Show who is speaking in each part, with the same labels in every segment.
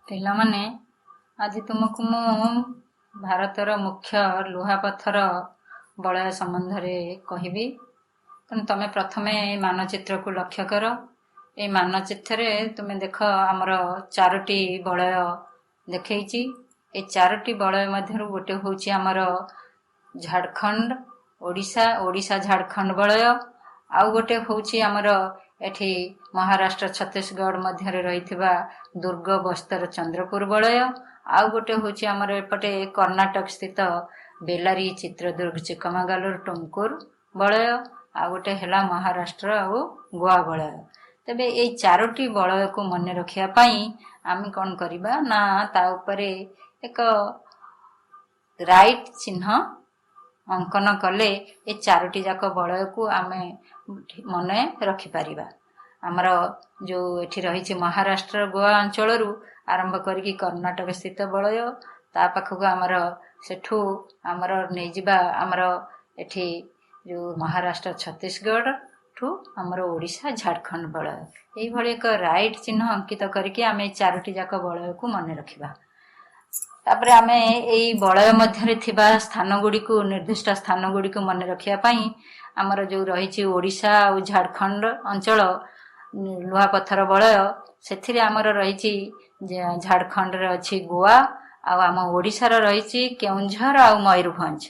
Speaker 1: ପିଲାମାନେ, ଆଜି ତୁମକୁ ମୁଁ ଭାରତର ମୁଖ୍ୟ ଲୁହାପଥର ବଳୟ ସମ୍ବନ୍ଧରେ କହିବି। ତେଣୁ ତମେ ପ୍ରଥମେ ଏହି ମାନଚିତ୍ରକୁ ଲକ୍ଷ୍ୟ କର। ଏହି ମାନଚିତ୍ରରେ ତୁମେ ଦେଖ ଆମର 4ଟି ବଳୟ ଦେଖେଇଛି। এই 4ଟି ବଳୟ ମଧ୍ୟରୁ ଗୋଟେ ହେଉଛି ଆମର ଝାଡ଼ଖଣ୍ଡ, ଓଡ଼ିଶା ଝାଡ଼ଖଣ୍ଡ ବଳୟ। ଆଉ ଗୋଟେ ହେଉଛି ଆମର ଏଠି ମହାରାଷ୍ଟ୍ର ଛତିଶଗଡ଼ ମଧ୍ୟରେ ରହିଥିବା ଦୁର୍ଗ ବସ୍ତର ଚନ୍ଦ୍ରପୁର ବଳୟ। ଆଉ ଗୋଟେ ହେଉଛି ଆମର ଏପଟେ କର୍ଣ୍ଣାଟକ ସ୍ଥିତ ବେଲାରୀ ଚିତ୍ରଦୁର୍ଗ ଚିಕ್ಕಮಗಳೂರು ଟୁମକୁର ବଳୟ। ଆଉ ଗୋଟେ ହେଲା ମହାରାଷ୍ଟ୍ର ଆଉ ଗୋଆ ବଳୟ। ତେବେ ଏଇ 4ଟି ବଳୟକୁ ମନେ ରଖିବା ପାଇଁ ଆମେ କ'ଣ କରିବା ନା ତା ଉପରେ ଏକ ରାଇଟ୍ ଚିହ୍ନ ଅଙ୍କନ କଲେ ଏ 4ଟି ଯାକ ବଳୟକୁ ଆମେ ମନେ ରଖିପାରିବା। ଆମର ଯେଉଁ ଏଠି ରହିଛି ମହାରାଷ୍ଟ୍ର ଗୋଆ ଅଞ୍ଚଳରୁ ଆରମ୍ଭ କରିକି କର୍ଣ୍ଣାଟକ ସ୍ଥିତ ବଳୟ, ତା ପାଖକୁ ଆମର ସେଠୁ ଆମର ନେଇଯିବା ଆମର ଏଠି ଯେଉଁ ମହାରାଷ୍ଟ୍ର ଛତିଶଗଡ଼ଠୁ ଆମର ଓଡ଼ିଶା ଝାଡ଼ଖଣ୍ଡ ବଳୟ। ଏଇଭଳି ଏକ ରାଇଟ୍ ଚିହ୍ନ ଅଙ୍କିତ କରିକି ଆମେ 4ଟି ଯାକ ବଳୟକୁ ମନେ ରଖିବା। ତାପରେ ଆମେ ଏଇ ବଳୟ ମଧ୍ୟରେ ଥିବା ସ୍ଥାନ ଗୁଡ଼ିକୁ ନିର୍ଦ୍ଦିଷ୍ଟ ସ୍ଥାନ ଗୁଡ଼ିକୁ ମନେ ରଖିବା ପାଇଁ ଆମର ଯେଉଁ ରହିଛି ଓଡ଼ିଶା ଆଉ ଝାଡ଼ଖଣ୍ଡ ଅଞ୍ଚଳ ଲୁହାପଥର ବଳୟ, ସେଥିରେ ଆମର ରହିଛି ଝାଡ଼ଖଣ୍ଡରେ ଅଛି ଗୋଆ, ଆଉ ଆମ ଓଡ଼ିଶାର ରହିଛି କେଉଁଝର ଆଉ ମୟୂରଭଞ୍ଜ।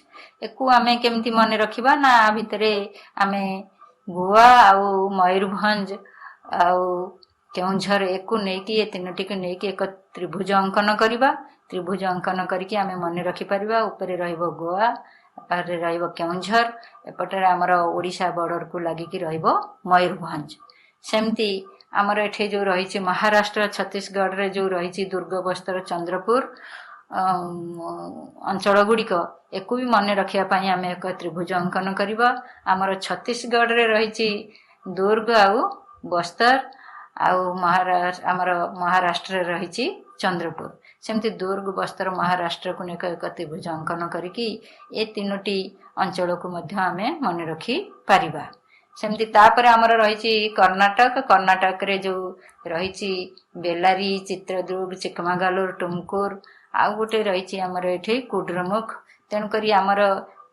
Speaker 1: ଏକୁ ଆମେ କେମିତି ମନେ ରଖିବା ନା ଭିତରେ ଆମେ ଗୋଆ ଆଉ ମୟୂରଭଞ୍ଜ ଆଉ କେଉଁଝର ଏକୁ ନେଇକି ଏ 3ଟିକୁ ନେଇକି ଏକ ତ୍ରିଭୁଜ ଅଙ୍କନ କରିବା। ତ୍ରିଭୁଜ ଅଙ୍କନ କରିକି ଆମେ ମନେ ରଖିପାରିବା। ଉପରେ ରହିବ ଗୋଆ, ଏପଟେ ରହିବ କେଉଁଝର, ଏପଟରେ ଆମର ଓଡ଼ିଶା ବର୍ଡରକୁ ଲାଗିକି ରହିବ ମୟୂରଭଞ୍ଜ। ସେମିତି ଆମର ଏଠି ଯେଉଁ ରହିଛି ମହାରାଷ୍ଟ୍ର ଛତିଶଗଡ଼ରେ ଯେଉଁ ରହିଛି ଦୁର୍ଗ ବସ୍ତର ଚନ୍ଦ୍ରପୁର ଅଞ୍ଚଳ ଗୁଡ଼ିକ, ଏକୁ ବି ମନେ ରଖିବା ପାଇଁ ଆମେ ଏକ ତ୍ରିଭୁଜ ଅଙ୍କନ କରିବା। ଆମର ଛତିଶଗଡ଼ରେ ରହିଛି ଦୁର୍ଗ ଆଉ ବସ୍ତର, ଆଉ ଆମର ମହାରାଷ୍ଟ୍ରରେ ରହିଛି ଚନ୍ଦ୍ରପୁର। ସେମିତି ଦୁର୍ଗ ବସ୍ତର ମହାରାଷ୍ଟ୍ରକୁ ନେଇ ଏକ ତ୍ରିଭୁଜ ଅଙ୍କନ କରିକି ଏ 3ଟି ଅଞ୍ଚଳକୁ ମଧ୍ୟ ଆମେ ମନେ ରଖିପାରିବା। ସେମିତି ତାପରେ ଆମର ରହିଛି କର୍ଣ୍ଣାଟକରେ ଯେଉଁ ରହିଛି ବେଲାରୀ ଚିତ୍ରଦୁର୍ଗ ଚିಕ್ಕಮಗಳೂರು ଟୁମକୁର, ଆଉ ଗୋଟେ ରହିଛି ଆମର ଏଠି କୁଡ୍ରମୁଖ। ତେଣୁକରି ଆମର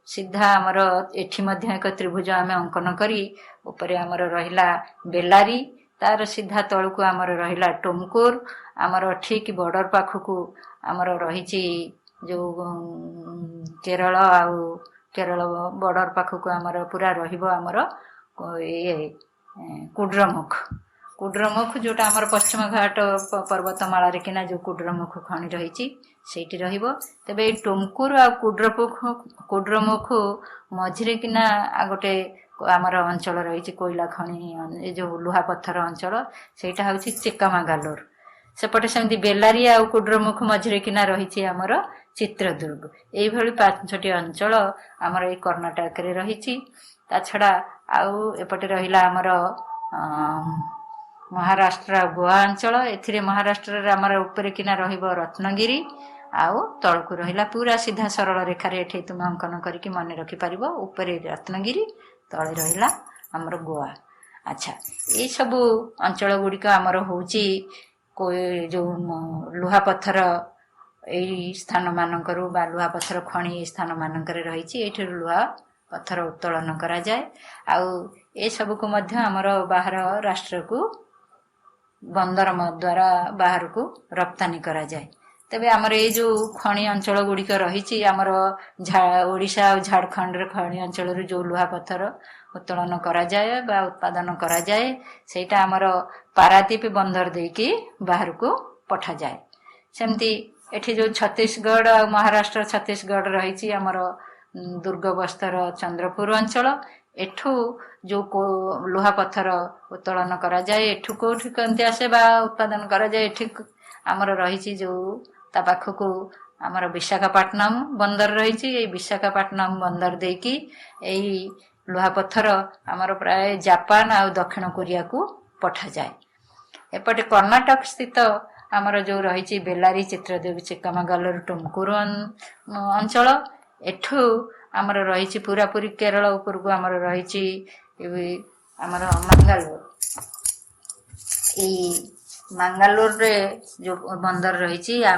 Speaker 1: ସିଧା ଆମର ଏଠି ମଧ୍ୟ ଏକ ତ୍ରିଭୁଜ ଆମେ ଅଙ୍କନ କରି ଉପରେ ଆମର ରହିଲା ବେଲାରୀ, ତାର ସିଧା ତଳକୁ ଆମର ରହିଲା ଟୁମକୁର, ଆମର ଠିକ ବର୍ଡର ପାଖକୁ ଆମର ରହିଛି ଯେଉଁ କେରଳ ବର୍ଡର ପାଖକୁ ଆମର ପୁରା ରହିବ ଆମର କୁଡ୍ରମୁଖ ଯେଉଁଟା ଆମର ପଶ୍ଚିମ ଘାଟ ପର୍ବତମାଳାରେ କିନା ଯେଉଁ କୁଡ୍ରମୁଖ ଖଣି ରହିଛି ସେଇଠି ରହିବ। ତେବେ ଏଇ ଟୁମକୁର ଆଉ କୁଡ୍ରମୁଖ ମଝିରେ କିନା ଗୋଟେ ଆମର ଅଞ୍ଚଳ ରହିଛି କୋଇଲା ଖଣି, ଏ ଯେଉଁ ଲୁହାପଥର ଅଞ୍ଚଳ, ସେଇଟା ହେଉଛି ଚିಕ್ಕಮಗಳೂರು। ସେପଟେ ସେମିତି ବେଲାରୀ ଆଉ କୁଡ୍ରମୁଖ ମଝିରେ କିନା ରହିଛି ଆମର ଚିତ୍ରଦୁର୍ଗ। ଏଇଭଳି 5ଟି ଅଞ୍ଚଳ ଆମର ଏଇ କର୍ଣ୍ଣାଟକରେ ରହିଛି। ତା ଛଡ଼ା ଆଉ ଏପଟେ ରହିଲା ଆମର ମହାରାଷ୍ଟ୍ର ଗୋଆ ଅଞ୍ଚଳ। ଏଥିରେ ମହାରାଷ୍ଟ୍ରରେ ଆମର ଉପରେ କିନା ରହିବ ରତ୍ନଗିରି, ଆଉ ତଳକୁ ରହିଲା ପୁରା ସିଧା ସରଳ ରେଖାରେ ଏଠି ତୁମେ ଅଙ୍କନ କରିକି ମନେ ରଖିପାରିବ। ଉପରେ ରତ୍ନଗିରି, ତଳେ ରହିଲା ଆମର ଗୋଆ। ଆଚ୍ଛା, ଏଇସବୁ ଅଞ୍ଚଳ ଗୁଡ଼ିକ ଆମର ହେଉଛି ଯେଉଁ ଲୁହାପଥର ଏଇ ସ୍ଥାନ ମାନଙ୍କରୁ ବା ଲୁହାପଥର ଖଣି ଏଇ ସ୍ଥାନ ମାନଙ୍କରେ ରହିଛି। ଏଇଠାରୁ ଲୁହା ପଥର ଉତ୍ତୋଳନ କରାଯାଏ। ଆଉ ଏସବୁକୁ ମଧ୍ୟ ଆମର ବାହାର ରାଷ୍ଟ୍ରକୁ ବନ୍ଦର ଦ୍ୱାରା ବାହାରକୁ ରପ୍ତାନି କରାଯାଏ। ତେବେ ଆମର ଏଇ ଯେଉଁ ଖଣି ଅଞ୍ଚଳ ଗୁଡ଼ିକ ରହିଛି ଆମର ଓଡ଼ିଶା ଆଉ ଝାଡ଼ଖଣ୍ଡର ଖଣି ଅଞ୍ଚଳରୁ ଯେଉଁ ଲୁହାପଥର ଉତ୍ତୋଳନ କରାଯାଏ ବା ଉତ୍ପାଦନ କରାଯାଏ, ସେଇଟା ଆମର ପାରାଦୀପ ବନ୍ଦର ଦେଇକି ବାହାରକୁ ପଠାଯାଏ। ସେମିତି ଏଠି ଯେଉଁ ଛତିଶଗଡ଼ ଆଉ ମହାରାଷ୍ଟ୍ର ଛତିଶଗଡ଼ ରହିଛି ଆମର ଦୁର୍ଗ ବସ୍ତର ଚନ୍ଦ୍ରପୁର ଅଞ୍ଚଳ, ଏଠୁ ଯେଉଁ ଲୁହାପଥର ଉତ୍ତୋଳନ କରାଯାଏ ଏଠୁ କେଉଁଠି କେମିତି ଆସେ ବା ଉତ୍ପାଦନ କରାଯାଏ, ଏଠି ଆମର ରହିଛି ଯେଉଁ ତା ପାଖକୁ ଆମର ବିଶାଖାପାଟନମ ବନ୍ଦର ରହିଛି। ଏଇ ବିଶାଖାପାଟନମ ବନ୍ଦର ଦେଇକି ଏଇ ଲୁହାପଥର ଆମର ପ୍ରାୟ ଜାପାନ ଆଉ ଦକ୍ଷିଣ କୋରିଆକୁ ପଠାଯାଏ। ଏପଟେ କର୍ଣ୍ଣାଟକ ସ୍ଥିତ ଆମର ଯେଉଁ ରହିଛି ବେଲାରୀ ଚିତ୍ରଦୁର୍ଗ ଚିಕ್ಕಮಗಳೂರು ଟୁମକୁର ଅଞ୍ଚଳ, ଏଠୁ ଆମର ରହିଛି ପୁରାପୁରି କେରଳ ଉପରକୁ ଆମର ରହିଛି ଆମର ମାଙ୍ଗାଲୋର। ଏଇ ମାଙ୍ଗାଲୋରରେ ଯେଉଁ ବନ୍ଦର ରହିଛି ଆ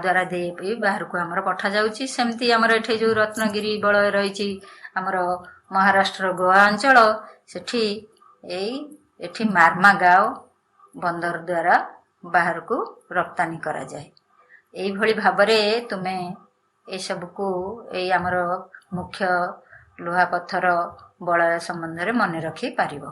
Speaker 1: ଦ୍ୱାରା ଦେଇ ବି ବାହାରକୁ ଆମର ପଠାଯାଉଛି। ସେମିତି ଆମର ଏଠି ଯେଉଁ ରତ୍ନଗିରି ବଳୟ ରହିଛି ଆମର ମହାରାଷ୍ଟ୍ର ଗୋଆ ଅଞ୍ଚଳ, ସେଠି ଏଠି ମାର୍ମାଗାଓ ବନ୍ଦର ଦ୍ୱାରା ବାହାରକୁ ରପ୍ତାନି କରାଯାଏ। ଏଇଭଳି ଭାବରେ ତୁମେ ଏସବୁକୁ ଆମର ମୁଖ୍ୟ ଲୁହାପଥର ବଳୟ ସମ୍ବନ୍ଧରେ ମନେ ରଖିପାରିବ।